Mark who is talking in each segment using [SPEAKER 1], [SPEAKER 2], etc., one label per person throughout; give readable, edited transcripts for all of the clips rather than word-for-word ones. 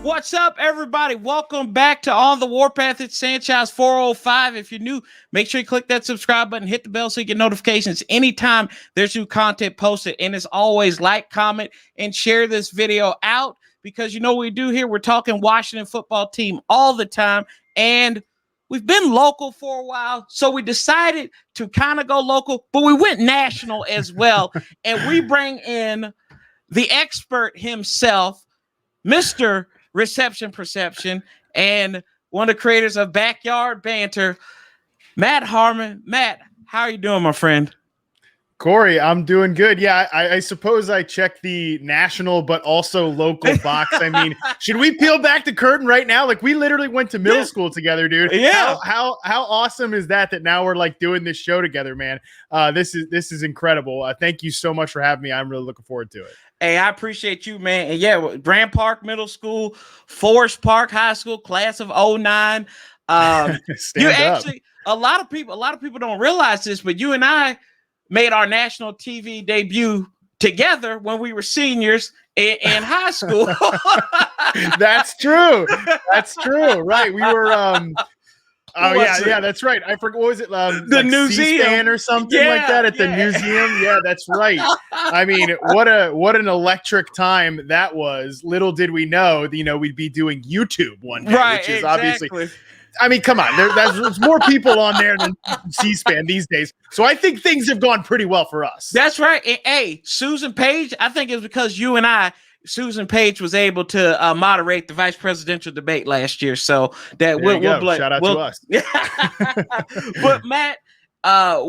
[SPEAKER 1] What's up, everybody? Welcome back to On the Warpath. It's Sanchez 405. If you're new, make sure you click that subscribe button, hit the bell so you get notifications anytime there's new content posted. And as always, like, comment, and share this video out because you know what we do here. We're talking Washington football team all the time. And we've been local for a while, so we decided to kind of go local, but we went national as well. And we bring in the expert himself, Mr. Reception Perception, and one of the creators of Backyard Banter, Matt Harmon. Matt, how are you doing, my friend?
[SPEAKER 2] Corey, I'm doing good. Yeah, I suppose I checked the national but also local box. I mean, should we peel back the curtain right now? Like, we literally went to middle school together, dude.
[SPEAKER 1] Yeah.
[SPEAKER 2] How awesome is that now we're like doing this show together, man? This is incredible. Thank you so much for having me. I'm really looking forward to it.
[SPEAKER 1] Hey, I appreciate you, man. And yeah, Grand Park Middle School, Forest Park High School, class of 09. You actually, a lot of people don't realize this, but you and I made our national TV debut together when we were seniors in high school.
[SPEAKER 2] That's true. That's true. Right. We were yeah, that's right. I forgot, what was it?
[SPEAKER 1] The
[SPEAKER 2] like
[SPEAKER 1] museum
[SPEAKER 2] or something like that at the museum. Yeah, that's right. I mean, what an electric time that was. Little did we know, we'd be doing YouTube one day,
[SPEAKER 1] right,
[SPEAKER 2] which is
[SPEAKER 1] exactly.
[SPEAKER 2] obviously. I mean, come on. There's more people on there than C-SPAN these days. So I think things have gone pretty well for us.
[SPEAKER 1] That's right. And, hey, Susan Page, I think it's because you and I, Susan Page was able to moderate the vice presidential debate last year. So that we'll
[SPEAKER 2] shout out to us.
[SPEAKER 1] But Matt,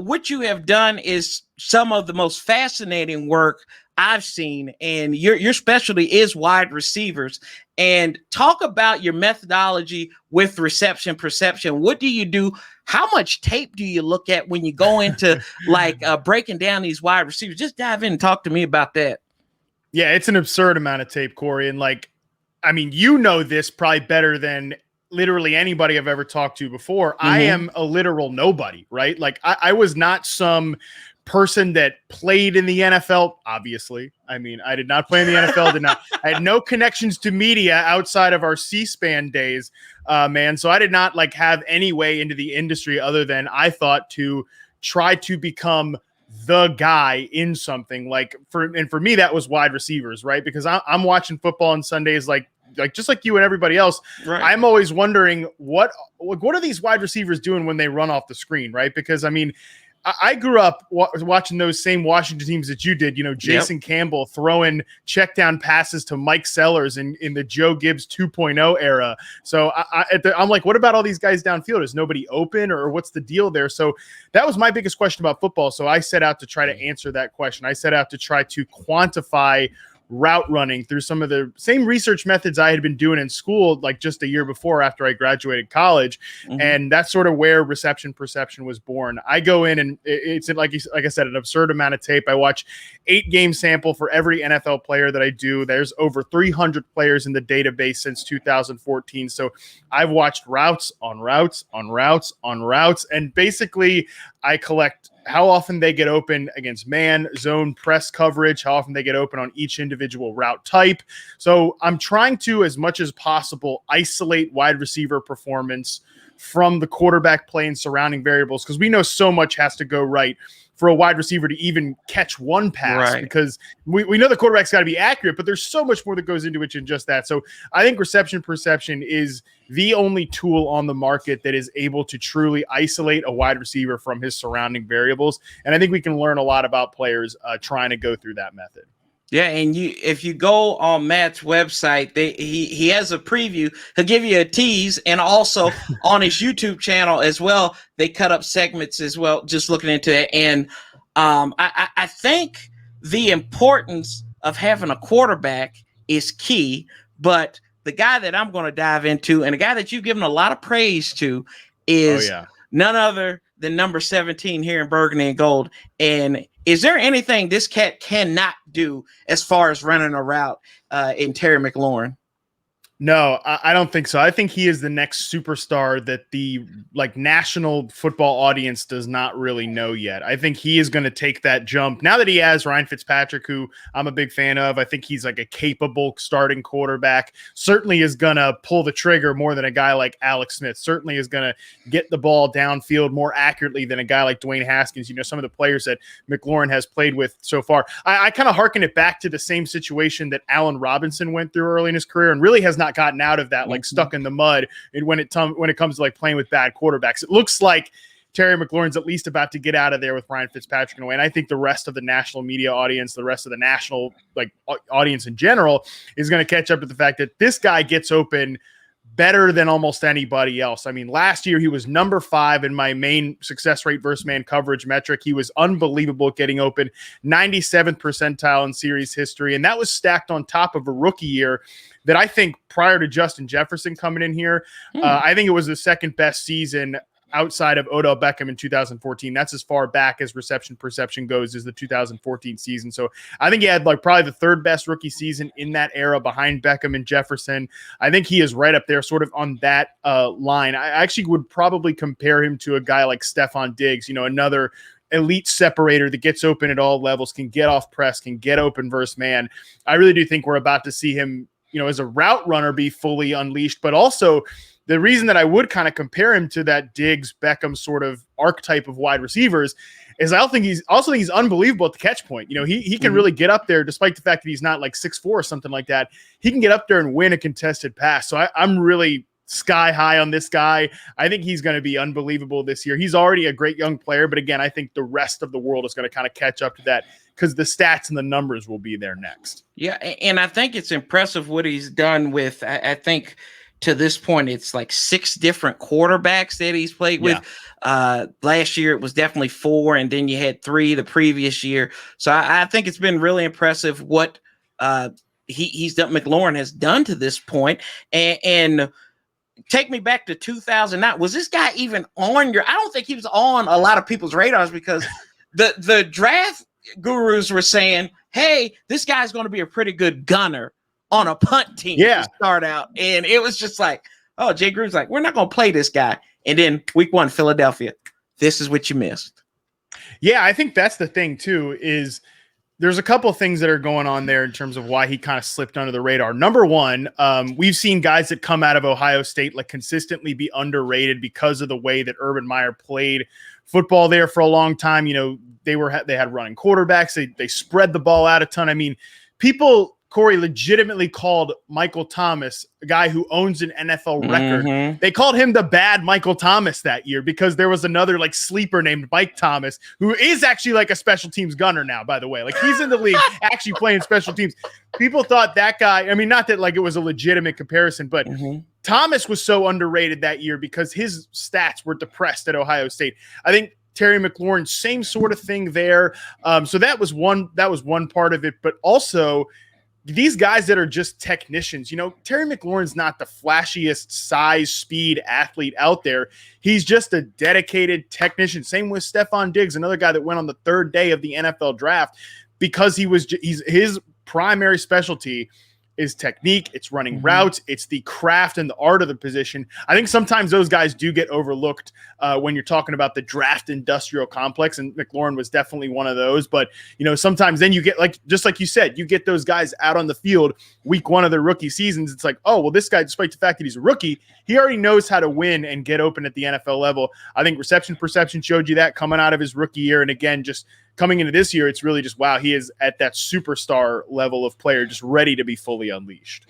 [SPEAKER 1] what you have done is some of the most fascinating work I've seen, and your specialty is wide receivers. And talk about your methodology with reception perception. What do you do? How much tape do you look at when you go into like breaking down these wide receivers? Just dive in and talk to me about that.
[SPEAKER 2] Yeah, it's an absurd amount of tape, Corey. And I mean, you know this probably better than literally anybody I've ever talked to before. Mm-hmm. I am a literal nobody, right? Like I was not some person that played in the NFL, obviously. I mean, I did not play in the NFL, I had no connections to media outside of our C-SPAN days, man. So I did not have any way into the industry other than I thought to try to become the guy in something. For me, that was wide receivers, right? Because I'm watching football on Sundays, just like you and everybody else. Right. I'm always wondering what are these wide receivers doing when they run off the screen, right? Because I mean, I grew up watching those same Washington teams that you did, Jason Campbell throwing check down passes to Mike Sellers in the Joe Gibbs 2.0 era. So I'm like, what about all these guys downfield? Is nobody open or what's the deal there? So that was my biggest question about football. So I set out to try to answer that question. I set out to try to quantify route running through some of the same research methods I had been doing in school, just a year before after I graduated college. Mm-hmm. And that's sort of where reception perception was born. I go in and it's like I said, an absurd amount of tape. I watch 8-game sample for every NFL player that I do. There's over 300 players in the database since 2014. So I've watched routes on routes on routes on routes. And basically I collect how often they get open against man, zone, press coverage, how often they get open on each individual route type. So I'm trying to, as much as possible, isolate wide receiver performance from the quarterback play and surrounding variables, because we know so much has to go right for a wide receiver to even catch one pass, right? Because we know the quarterback's got to be accurate, but there's so much more that goes into it than just that. So I think reception perception is the only tool on the market that is able to truly isolate a wide receiver from his surrounding variables. And I think we can learn a lot about players trying to go through that method.
[SPEAKER 1] Yeah, and if you go on Matt's website, he has a preview. He'll give you a tease, and also on his YouTube channel as well, they cut up segments as well, just looking into it. And I think the importance of having a quarterback is key, but the guy that I'm going to dive into, and the guy that you've given a lot of praise to, is none other than number 17 here in Burgundy and Gold. And is there anything this cat cannot do as far as running a route in Terry McLaurin?
[SPEAKER 2] No, I don't think so. I think he is the next superstar that the national football audience does not really know yet. I think he is going to take that jump now that he has Ryan Fitzpatrick, who I'm a big fan of. I think he's like a capable starting quarterback. Certainly is going to pull the trigger more than a guy like Alex Smith. Certainly is going to get the ball downfield more accurately than a guy like Dwayne Haskins. You know, some of the players that McLaurin has played with so far. I kind of hearken it back to the same situation that Allen Robinson went through early in his career and really has not gotten out of that, like stuck in the mud. And when it comes to like playing with bad quarterbacks, it looks like Terry McLaurin's at least about to get out of there with Ryan Fitzpatrick in a way. And I think the rest of the national media audience, the rest of the national audience in general, is going to catch up to the fact that this guy gets open better than almost anybody else. I mean, last year he was number 5 in my main success rate versus man coverage metric. He was unbelievable at getting open, 97th percentile in series history. And that was stacked on top of a rookie year that I think prior to Justin Jefferson coming in here, I think it was the second best season outside of Odell Beckham in 2014. That's as far back as reception perception goes, is the 2014 season. So I think he had probably the third best rookie season in that era behind Beckham and Jefferson. I think he is right up there sort of on that line. I actually would probably compare him to a guy like Stephon Diggs, another elite separator that gets open at all levels, can get off press, can get open versus man. I really do think we're about to see him, as a route runner be fully unleashed, but also the reason that I would kind of compare him to that Diggs Beckham sort of archetype of wide receivers is I think he's unbelievable at the catch point. He can really get up there, despite the fact that he's not like 6'4" or something like that. He can get up there and win a contested pass. So I'm really sky high on this guy. I think he's going to be unbelievable this year. He's already a great young player, but again, I think the rest of the world is going to kind of catch up to that because the stats and the numbers will be there next.
[SPEAKER 1] Yeah, and I think it's impressive what he's done with, I think to this point, it's like 6 different quarterbacks that he's played with. Last year, it was definitely 4, and then you had 3 the previous year. So I think it's been really impressive what he's done. McLaurin has done to this point, and take me back to 2009. Was this guy even on I don't think he was on a lot of people's radars because the draft gurus were saying, hey, this guy's going to be a pretty good gunner on a punt team to start out. And it was just like, oh, Jay Gruden's like, we're not going to play this guy. And then week 1, Philadelphia, this is what you missed.
[SPEAKER 2] Yeah, I think that's the thing too, is there's a couple of things that are going on there in terms of why he kind of slipped under the radar. Number one, we've seen guys that come out of Ohio State consistently be underrated because of the way that Urban Meyer played football there for a long time. They had running quarterbacks. They spread the ball out a ton. I mean, people, Corey, legitimately called Michael Thomas, a guy who owns an NFL record. They called him the bad Michael Thomas that year because there was another sleeper named Mike Thomas, who is actually a special teams gunner now, by the way. He's in the league actually playing special teams. People thought that guy, I mean, not that it was a legitimate comparison, but Thomas was so underrated that year because his stats were depressed at Ohio State. I think Terry McLaurin, same sort of thing there. So that was one part of it, but also these guys that are just technicians, Terry McLaurin's not the flashiest size, speed athlete out there. He's just a dedicated technician. Same with Stephon Diggs, another guy that went on the 3rd day of the NFL draft because his primary specialty is technique. It's running routes. It's the craft and the art of the position. I think sometimes those guys do get overlooked when you're talking about the draft industrial complex, and McLaurin was definitely one of those. But, sometimes then you get just like you said, you get those guys out on the field week 1 of their rookie seasons. It's like, oh, well, this guy, despite the fact that he's a rookie, he already knows how to win and get open at the NFL level. I think reception perception showed you that coming out of his rookie year. And again, just coming into this year, it's really just, wow, he is at that superstar level of player, just ready to be fully unleashed.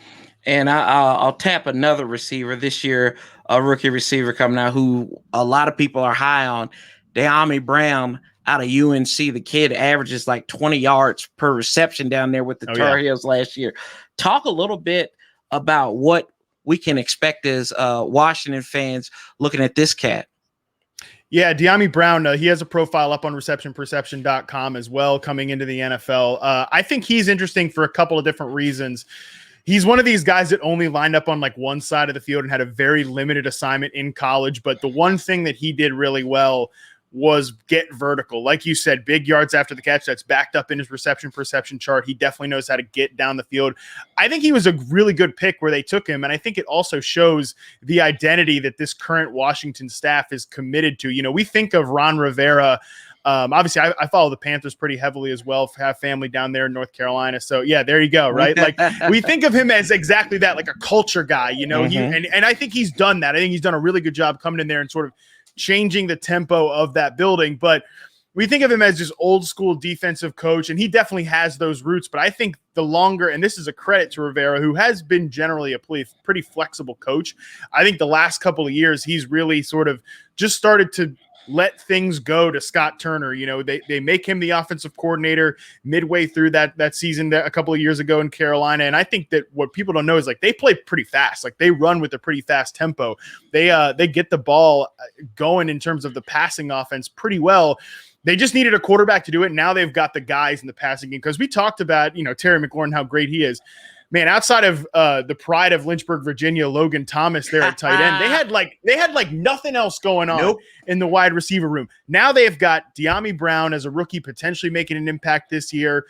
[SPEAKER 1] And I'll tap another receiver this year, a rookie receiver coming out who a lot of people are high on, De'Ami Brown out of UNC. The kid averages 20 yards per reception down there with the Tar Heels last year. Talk a little bit about what we can expect as Washington fans looking at this cat.
[SPEAKER 2] Yeah, De'Ami Brown, he has a profile up on receptionperception.com as well coming into the NFL. I think he's interesting for a couple of different reasons. He's one of these guys that only lined up on one side of the field and had a very limited assignment in college. But the one thing that he did really well was get vertical. Like you said, big yards after the catch. That's backed up in his reception perception chart. He definitely knows how to get down the field. I think he was a really good pick where they took him. And I think it also shows the identity that this current Washington staff is committed to. You know, we think of Ron Rivera. Obviously, I follow the Panthers pretty heavily as well. Have family down there in North Carolina. So, yeah, there you go, right? Like, we think of him as exactly that, like a culture guy, you know. And I think he's done that. I think he's done a really good job coming in there and sort of changing the tempo of that building. But we think of him as just old school defensive coach, and he definitely has those roots. But I think the longer, and this is a credit to Rivera, who has been generally a pretty flexible coach. I think the last couple of years, he's really sort of just started to let things go to Scott Turner. You know, they make him the offensive coordinator midway through that season a couple of years ago in Carolina. And I think that what people don't know is like they play pretty fast. Like they run with a pretty fast tempo. They get the ball going in terms of the passing offense pretty well. They just needed a quarterback to do it. Now they've got the guys in the passing game, because we talked about, you know, Terry McLaurin, how great he is. Man, outside of the pride of Lynchburg, Virginia, Logan Thomas there at tight end, they had like nothing else going on in the wide receiver room. Now they've got De'Ami Brown as a rookie, potentially making an impact this year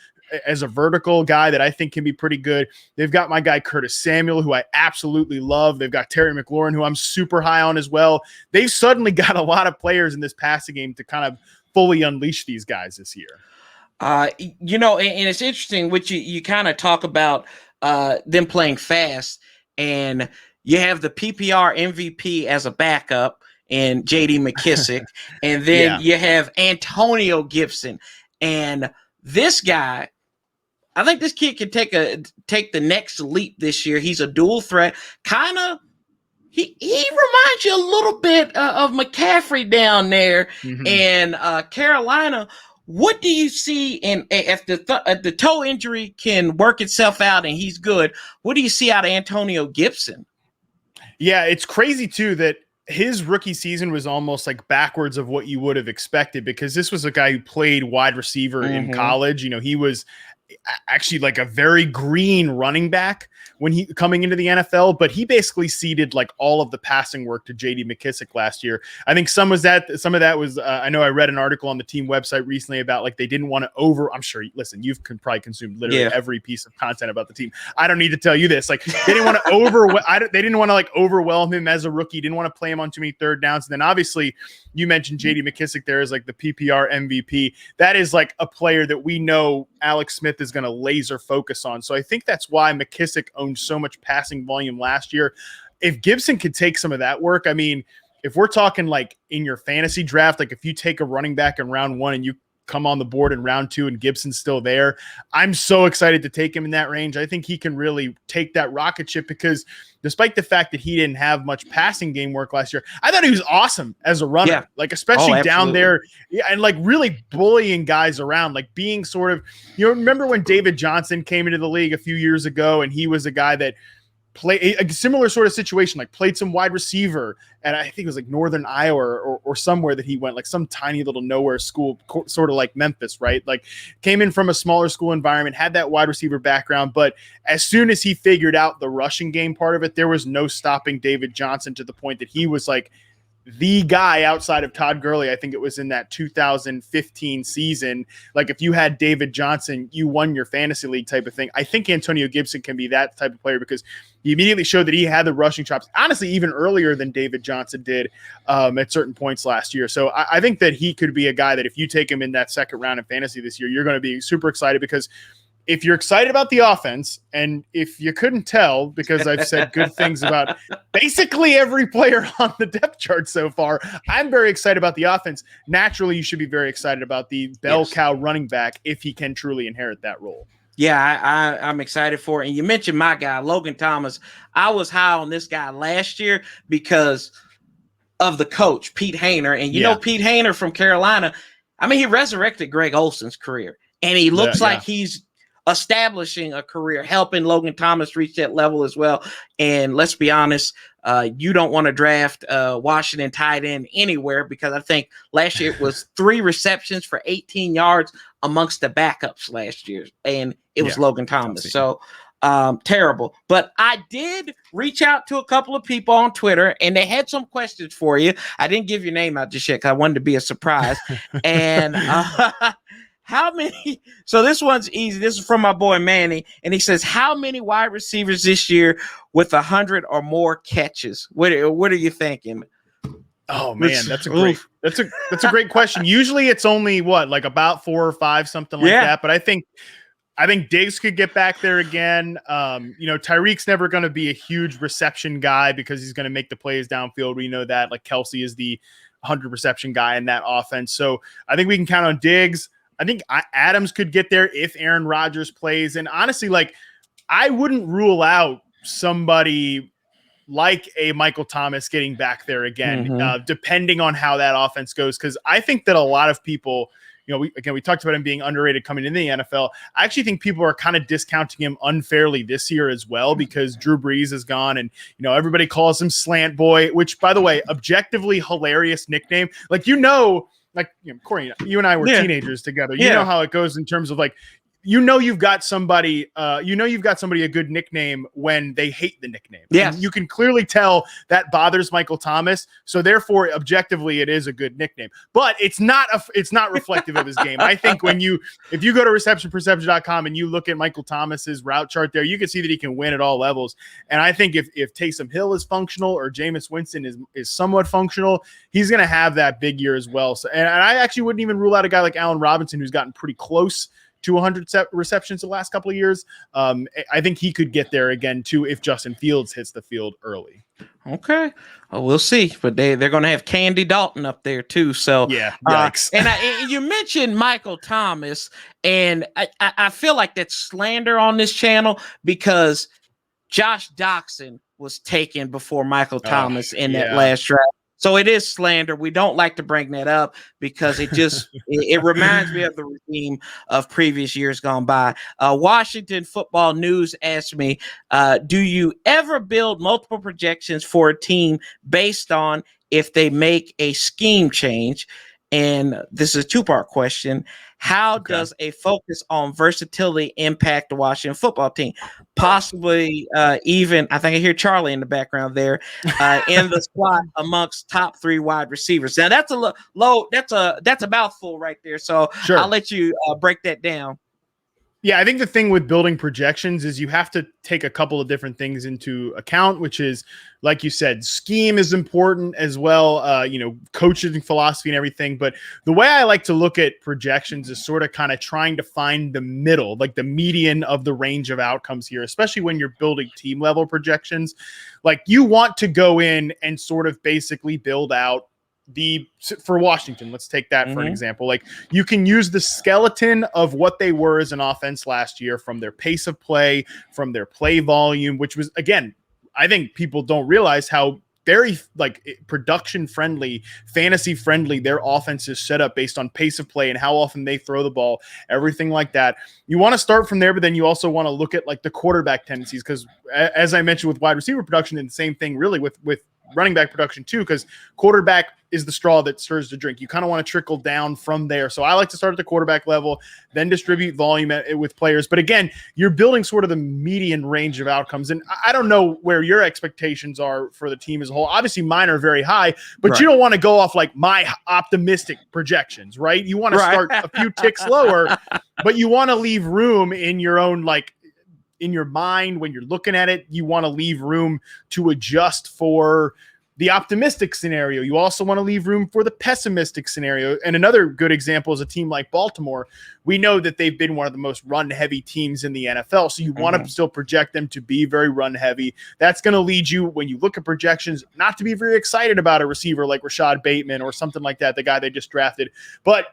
[SPEAKER 2] as a vertical guy that I think can be pretty good. They've got my guy Curtis Samuel, who I absolutely love. They've got Terry McLaurin, who I'm super high on as well. They've suddenly got a lot of players in this passing game to kind of fully unleash these guys this year.
[SPEAKER 1] You know, and it's interesting, which you kind of talk about them playing fast, and you have the PPR MVP as a backup and JD McKissick, and then you have Antonio Gibson. And this guy, I think this kid can take the next leap this year. He's a dual threat. Kind of, he reminds you a little bit of McCaffrey down there in Carolina. What do you see if the toe injury can work itself out and he's good? What do you see out of Antonio Gibson?
[SPEAKER 2] Yeah, it's crazy too that his rookie season was almost like backwards of what you would have expected, because this was a guy who played wide receiver in college. You know, he was actually like a very green running back when he coming into the NFL, but he basically ceded like all of the passing work to JD McKissick last year. I think some of that was, I know I read an article on the team website recently about like, they didn't want to I'm sure, listen, you've probably consumed literally every piece of content about the team. I don't need to tell you this. Like they didn't want to they didn't want to like overwhelm him as a rookie. Didn't want to play him on too many third downs. And then obviously you mentioned JD McKissick there as like the PPR MVP. That is like a player that we know Alex Smith is going to laser focus on. So I think that's why McKissick owned so much passing volume last year. If Gibson could take some of that work, I mean, if we're talking like in your fantasy draft, like if you take a running back in round 1 and you come on the board in round 2 and Gibson's still there, I'm so excited to take him in that range. I think he can really take that rocket ship, because despite the fact that he didn't have much passing game work last year, I thought he was awesome as a runner, like especially down there and like really bullying guys around, like being sort of, you know, remember when David Johnson came into the league a few years ago and he was a guy that played a similar sort of situation, like played some wide receiver, and I think it was like Northern Iowa or somewhere that he went, like some tiny little nowhere school, sort of like Memphis, right? Like came in from a smaller school environment, had that wide receiver background, but as soon as he figured out the rushing game part of it, there was no stopping David Johnson, to the point that he was like the guy outside of Todd Gurley. I think it was in that 2015 season. Like if you had David Johnson, you won your fantasy league type of thing. I think Antonio Gibson can be that type of player, because he immediately showed that he had the rushing chops, honestly, even earlier than David Johnson did at certain points last year. So I think that he could be a guy that if you take him in that second round in fantasy this year, you're going to be super excited, because if you're excited about the offense, and if you couldn't tell, because I've said good things about basically every player on the depth chart so far, I'm very excited about the offense. Naturally, you should be very excited about the bell cow running back if he can truly inherit that role.
[SPEAKER 1] Yeah, I'm excited for it. And you mentioned my guy, Logan Thomas. I was high on this guy last year because of the coach, Pete Hainer. And you know Pete Hainer from Carolina, I mean, he resurrected Greg Olson's career. And he looks like he's establishing a career, helping Logan Thomas reach that level as well. And let's be honest, you don't want to draft Washington tight end anywhere, because I think last year it was 3 receptions for 18 yards amongst the backups last year, and it was Logan Thomas. So Terrible. But I did reach out to a couple of people on Twitter, and they had some questions for you. I didn't give your name out just yet because I wanted to be a surprise. And how many? So this one's easy. This is from my boy Manny, and he says, "How many wide receivers this year with 100 or more catches? What are you thinking?"
[SPEAKER 2] Oh man, that's a great question. Usually it's only like about 4 or 5, something like that. But I think Diggs could get back there again. Tyreek's never going to be a huge reception guy because he's going to make the plays downfield. We know that. Like Kelsey is the 100 reception guy in that offense. So I think we can count on Diggs. I think Adams could get there if Aaron Rodgers plays. And honestly, I wouldn't rule out somebody like a Michael Thomas getting back there again, depending on how that offense goes. Because I think that a lot of people, we talked about him being underrated coming into the NFL. I actually think people are kind of discounting him unfairly this year as well because Drew Brees is gone, and everybody calls him Slant Boy, which, by the way, objectively hilarious nickname. Corey, you and I were teenagers together. You know how it goes in terms of you've got somebody a good nickname when they hate the nickname.
[SPEAKER 1] Yeah.
[SPEAKER 2] You can clearly tell that bothers Michael Thomas. So therefore, objectively, it is a good nickname, but it's not reflective of his game. I think if you go to receptionperception.com and you look at Michael Thomas's route chart there, you can see that he can win at all levels. And I think if Taysom Hill is functional or Jameis Winston is somewhat functional, he's going to have that big year as well. So, and I actually wouldn't even rule out a guy like Allen Robinson, who's gotten pretty close to 100 receptions the last couple of years. I think he could get there again too if Justin Fields hits the field early.
[SPEAKER 1] Okay, well, we'll see. But they're going to have Candy Dalton up there too. So
[SPEAKER 2] yeah, yikes.
[SPEAKER 1] And you mentioned Michael Thomas, and I feel like that's slander on this channel because Josh Doxson was taken before Michael Thomas in that last draft. So it is slander. We don't like to bring that up because it reminds me of the regime of previous years gone by. Washington Football News asked me, do you ever build multiple projections for a team based on if they make a scheme change? And this is a 2-part question. How does a focus on versatility impact the Washington football team? Possibly even, I think I hear Charlie in the background there, in the spot amongst top 3 wide receivers. Now that's a low, that's a mouthful right there. So I'll let you break that down.
[SPEAKER 2] Yeah, I think the thing with building projections is you have to take a couple of different things into account, which is, like you said, scheme is important as well, coaching philosophy and everything. But the way I like to look at projections is sort of kind of trying to find the middle, like the median of the range of outcomes here, especially when you're building team level projections. Like you want to go in and sort of basically build out for Washington, let's take that for an example. Like you can use the skeleton of what they were as an offense last year from their pace of play, from their play volume, which was, again, I think people don't realize how very production friendly, fantasy friendly their offense is set up based on pace of play and how often they throw the ball, everything like that. You want to start from there, but then you also want to look at the quarterback tendencies, because as I mentioned with wide receiver production, and the same thing really with running back production too, because quarterback is the straw that stirs the drink. You kind of want to trickle down from there. So I like to start at the quarterback level, then distribute volume with players. But again, you're building sort of the median range of outcomes. And I don't know where your expectations are for the team as a whole. Obviously mine are very high, but you don't want to go off my optimistic projections, right? You want to start a few ticks lower, but you want to leave room in your own, in your mind when you're looking at it. You want to leave room to adjust for the optimistic scenario. You also want to leave room for the pessimistic scenario. And another good example is a team like Baltimore. We know that they've been one of the most run-heavy teams in the NFL, so you want to still project them to be very run-heavy. That's going to lead you, when you look at projections, not to be very excited about a receiver like Rashad Bateman or something like that, the guy they just drafted. But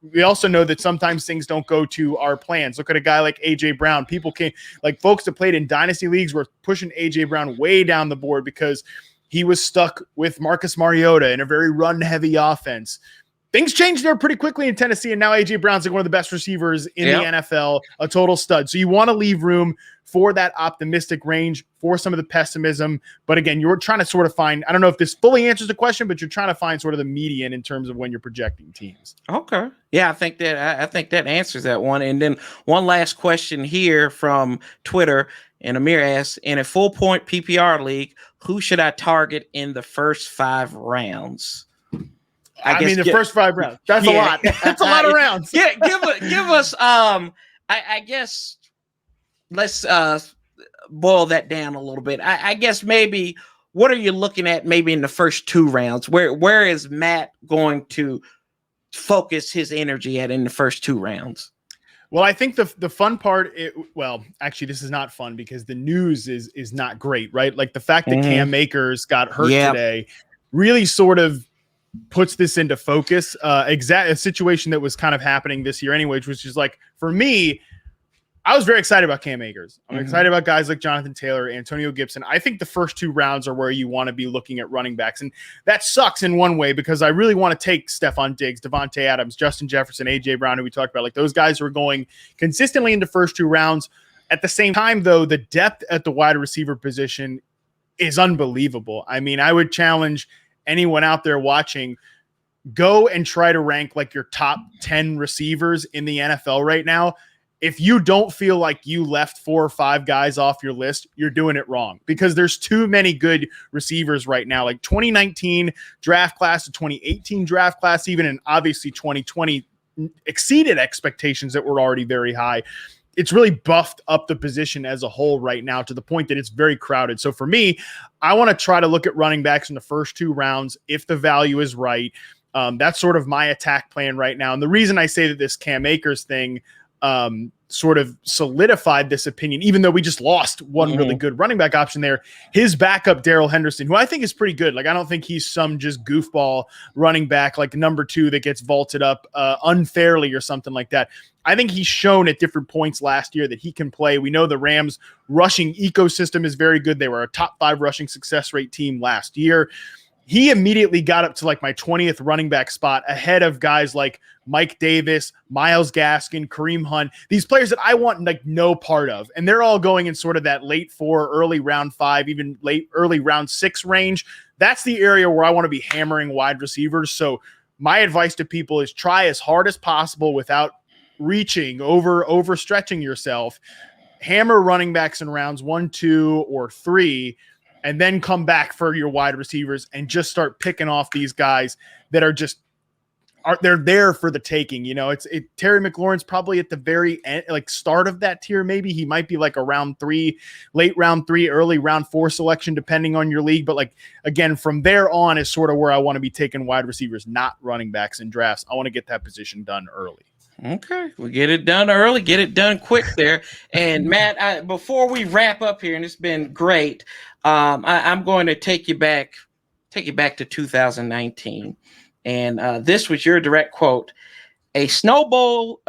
[SPEAKER 2] we also know that sometimes things don't go to our plans. Look at a guy like A.J. Brown. People can't, folks that played in dynasty leagues were pushing A.J. Brown way down the board because he was stuck with Marcus Mariota in a very run-heavy offense. things changed there pretty quickly in Tennessee, and now A.J. Brown's like one of the best receivers in the NFL, a total stud. So you want to leave room for that optimistic range, for some of the pessimism. But again, you're trying to sort of find, I don't know if this fully answers the question, but you're trying to find sort of the median in terms of when you're projecting teams.
[SPEAKER 1] Okay. Yeah, I think that answers that one. And then one last question here from Twitter. And Amir asks, in a full point PPR league, who should I target in the first 5 rounds?
[SPEAKER 2] I mean, the first 5 rounds. That's a lot. That's a lot of rounds.
[SPEAKER 1] Give us. I guess let's boil that down a little bit. I guess maybe what are you looking at? Maybe in the first 2 rounds. Where is Matt going to focus his energy at in the first 2 rounds?
[SPEAKER 2] Well, I think the fun part, actually, this is not fun because the news is not great, right? Like the fact that Cam Akers got hurt today really sort of puts this into focus. A situation that was kind of happening this year anyway, which is like, for me, I was very excited about Cam Akers. I'm excited about guys like Jonathan Taylor, Antonio Gibson. I think the first 2 rounds are where you want to be looking at running backs. And that sucks in one way because I really want to take Stephon Diggs, Devontae Adams, Justin Jefferson, A.J. Brown, who we talked about. Like those guys who are going consistently in the first 2 rounds. At the same time, though, the depth at the wide receiver position is unbelievable. I mean, I would challenge anyone out there watching, go and try to rank like your top 10 receivers in the NFL right now. If you don't feel like you left 4 or 5 guys off your list, you're doing it wrong because there's too many good receivers right now. Like 2019 draft class, the 2018 draft class, even, and obviously 2020 exceeded expectations that were already very high. It's really buffed up the position as a whole right now to the point that it's very crowded. So for me, I want to try to look at running backs in the first 2 rounds if the value is right. That's sort of my attack plan right now. And the reason I say that this Cam Akers thing sort of solidified this opinion, even though we just lost one really good running back option there. His backup, Darrell Henderson, who I think is pretty good. Like, I don't think he's some just goofball running back like number 2 that gets vaulted up unfairly or something like that. I think he's shown at different points last year that he can play. We know the Rams rushing ecosystem is very good. They were a top 5 rushing success rate team last year. He immediately got up to like my 20th running back spot ahead of guys like Mike Davis, Myles Gaskin, Kareem Hunt, these players that I want like no part of. And they're all going in sort of that late 4, early round 5, even early round 6 range. That's the area where I want to be hammering wide receivers. So my advice to people is try as hard as possible without reaching, overstretching yourself. Hammer running backs in rounds 1, 2, or 3, and then come back for your wide receivers and just start picking off these guys that are just they're there for the taking. You know, Terry McLaurin's probably at the very end, like start of that tier. Maybe he might be like a round 3, late round 3, early round 4 selection, depending on your league. But like, again, from there on is sort of where I want to be taking wide receivers, not running backs in drafts. I want to get that position done early.
[SPEAKER 1] Okay, we'll get it done early, get it done quick there. And Matt, before we wrap up here, and it's been great, I'm going to take you back to 2019, and this was your direct quote: "A snowball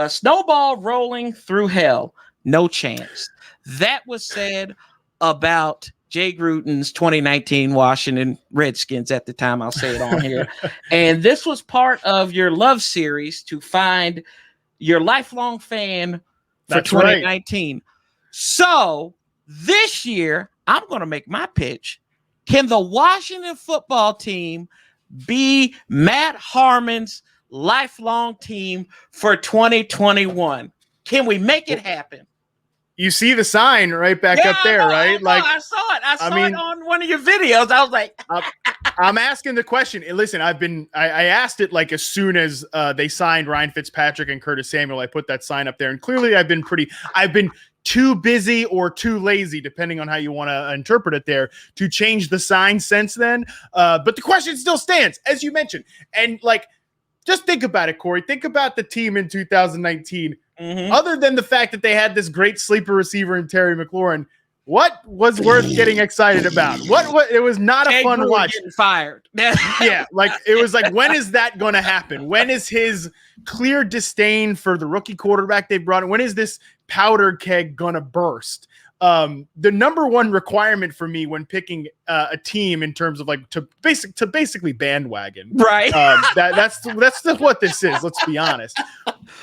[SPEAKER 1] rolling through hell, no chance." That was said about Jay Gruden's 2019 Washington Redskins at the time. I'll say it on here, and this was part of your love series to find your lifelong fan for
[SPEAKER 2] That's
[SPEAKER 1] 2019.
[SPEAKER 2] Right.
[SPEAKER 1] So this year, I'm going to make my pitch. Can the Washington football team be Matt Harmon's lifelong team for 2021? Can we make it happen?
[SPEAKER 2] You see the sign right back up there, right?
[SPEAKER 1] I saw it. I saw it on one of your videos. I was like,
[SPEAKER 2] I'm asking the question. Listen, I asked it like as soon as they signed Ryan Fitzpatrick and Curtis Samuel. I put that sign up there, and clearly I've been too busy or too lazy, depending on how you want to interpret it there, to change the sign since then. But the question still stands, as you mentioned. And like, just think about it, Corey. Think about the team in 2019. Other than the fact that they had this great sleeper receiver in Terry McLaurin, what was worth getting excited about? What it was not a fun watch.
[SPEAKER 1] Getting fired.
[SPEAKER 2] Yeah, like it was like, when is that going to happen? When is his clear disdain for the rookie quarterback they brought in? When is this powder keg going to burst? the number one requirement for me when picking a team in terms of like to basically bandwagon,
[SPEAKER 1] right?
[SPEAKER 2] That's what this is. Let's be honest.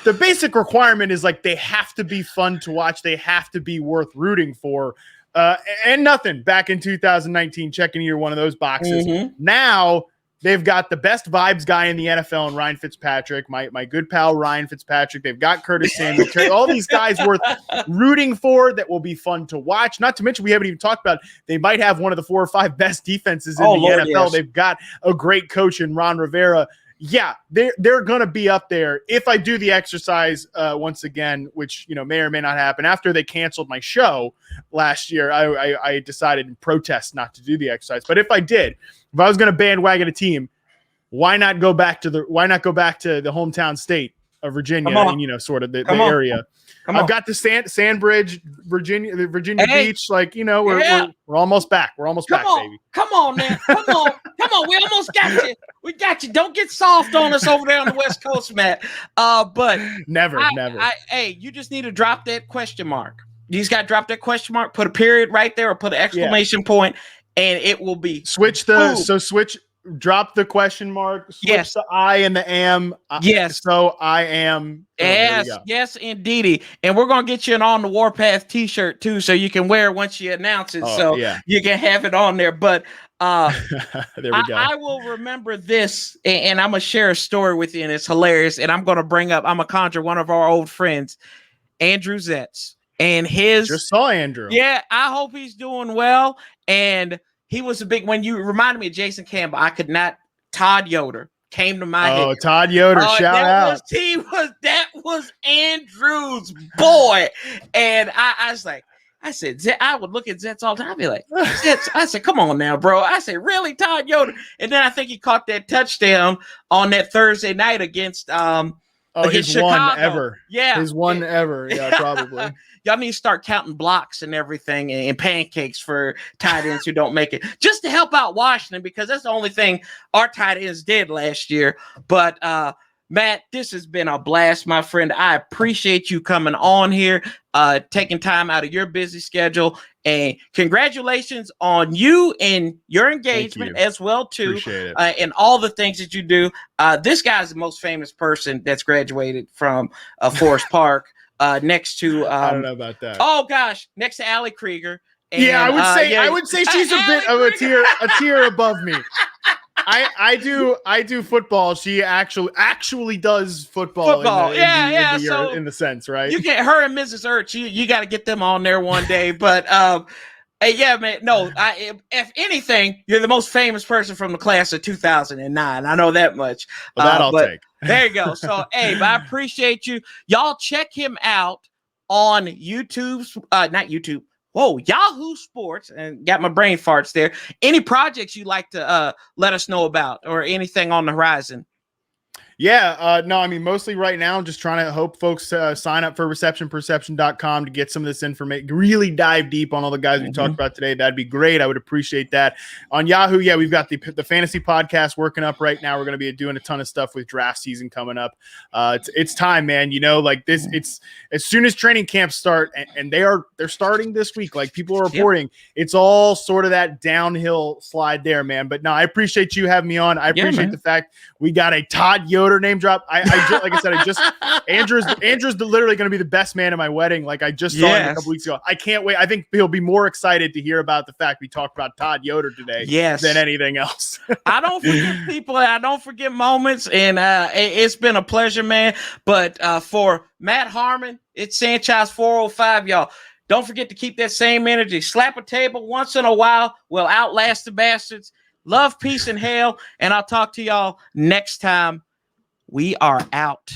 [SPEAKER 2] The basic requirement is like they have to be fun to watch. They have to be worth rooting for. And nothing back in 2019, checking either one of those boxes. Now they've got the best vibes guy in the NFL and Ryan Fitzpatrick, my good pal Ryan Fitzpatrick. They've got Curtis Samuel, all these guys worth rooting for that will be fun to watch. Not to mention, we haven't even talked about, they might have one of the 4 or 5 best defenses in the NFL. Yes. They've got a great coach in Ron Rivera. Yeah, they're going to be up there. If I do the exercise once again, which may or may not happen, after they canceled my show last year, I decided in protest not to do the exercise. But if I was going to bandwagon a team, why not go back to the hometown state of Virginia and sort of the area. I've got the Sandbridge, Virginia Beach. Like, we're almost back. We're almost back, baby.
[SPEAKER 1] Come on, man. Come on. We almost got you. We got you. Don't get soft on us over there on the West Coast, Matt. But
[SPEAKER 2] never.
[SPEAKER 1] Hey, you just need to drop that question mark. You just got to drop that question mark, put a period right there or put an exclamation point, and it will be
[SPEAKER 2] drop the question mark, switch the I and the am.
[SPEAKER 1] Yes.
[SPEAKER 2] So I am.
[SPEAKER 1] Yes, indeedy. And we're going to get you an On the Warpath t-shirt too, so you can wear it once you announce it. You can have it on there. But
[SPEAKER 2] there we go.
[SPEAKER 1] I will remember this, and I'm going to share a story with you, and it's hilarious. And I'm going to conjure one of our old friends, Andrew Zetz. And
[SPEAKER 2] just saw Andrew.
[SPEAKER 1] Yeah, I hope he's doing well. And he was when you reminded me of Jason Campbell, I could not. Todd Yoder came to my head.
[SPEAKER 2] Oh, Todd Yoder, shout out.
[SPEAKER 1] That was Andrew's boy. And I was like, I said, I would look at Zetz all the time. I'd be like, Zetz, I said, come on now, bro. I said, really, Todd Yoder? And then I think he caught that touchdown on that Thursday night against
[SPEAKER 2] his
[SPEAKER 1] Chicago.
[SPEAKER 2] One ever.
[SPEAKER 1] Yeah.
[SPEAKER 2] His one ever. Yeah, probably.
[SPEAKER 1] Y'all need to start counting blocks and everything and pancakes for tight ends who don't make it, just to help out Washington, because that's the only thing our tight ends did last year. But Matt, this has been a blast, my friend. I appreciate you coming on here, taking time out of your busy schedule, and congratulations on you and your engagement as well too.
[SPEAKER 2] Appreciate it.
[SPEAKER 1] And all the things that you do. This guy's the most famous person that's graduated from Forest Park. Next to
[SPEAKER 2] I don't know about that.
[SPEAKER 1] Oh gosh, next to Allie Krieger. And,
[SPEAKER 2] I would say she's a bit of a tier above me. I do football. She actually does football. In the sense, right?
[SPEAKER 1] You get her and Mrs. Ertz. You got to get them on there one day. But yeah, man. No, if anything, you're the most famous person from the class of 2009. I know that much.
[SPEAKER 2] Well, that I'll take.
[SPEAKER 1] There you go. So, Abe, I appreciate you. Y'all check him out on YouTube. Not YouTube. Whoa, Yahoo Sports, and got my brain farts there. Any projects you'd like to let us know about, or anything on the horizon?
[SPEAKER 2] Yeah, no, I mean, mostly right now, I'm just trying to hope folks sign up for receptionperception.com to get some of this information, really dive deep on all the guys we talked about today. That'd be great. I would appreciate that. On Yahoo, yeah, we've got the fantasy podcast working up right now. We're going to be doing a ton of stuff with draft season coming up. It's time, man. Like this, it's as soon as training camps start, and they're starting this week, like people are reporting, it's all sort of that downhill slide there, man. But no, I appreciate you having me on. I appreciate the fact we got a Todd Yoder name drop. Like I said, Andrew's literally going to be the best man at my wedding. Like I just saw him a couple weeks ago. I can't wait. I think he'll be more excited to hear about the fact we talked about Todd Yoder today than anything else.
[SPEAKER 1] I don't forget people. I don't forget moments, and it's been a pleasure, man. But for Matt Harmon, it's Sanchez 405, y'all. Don't forget to keep that same energy. Slap a table once in a while will outlast the bastards. Love, peace, and hail. And I'll talk to y'all next time. We are out.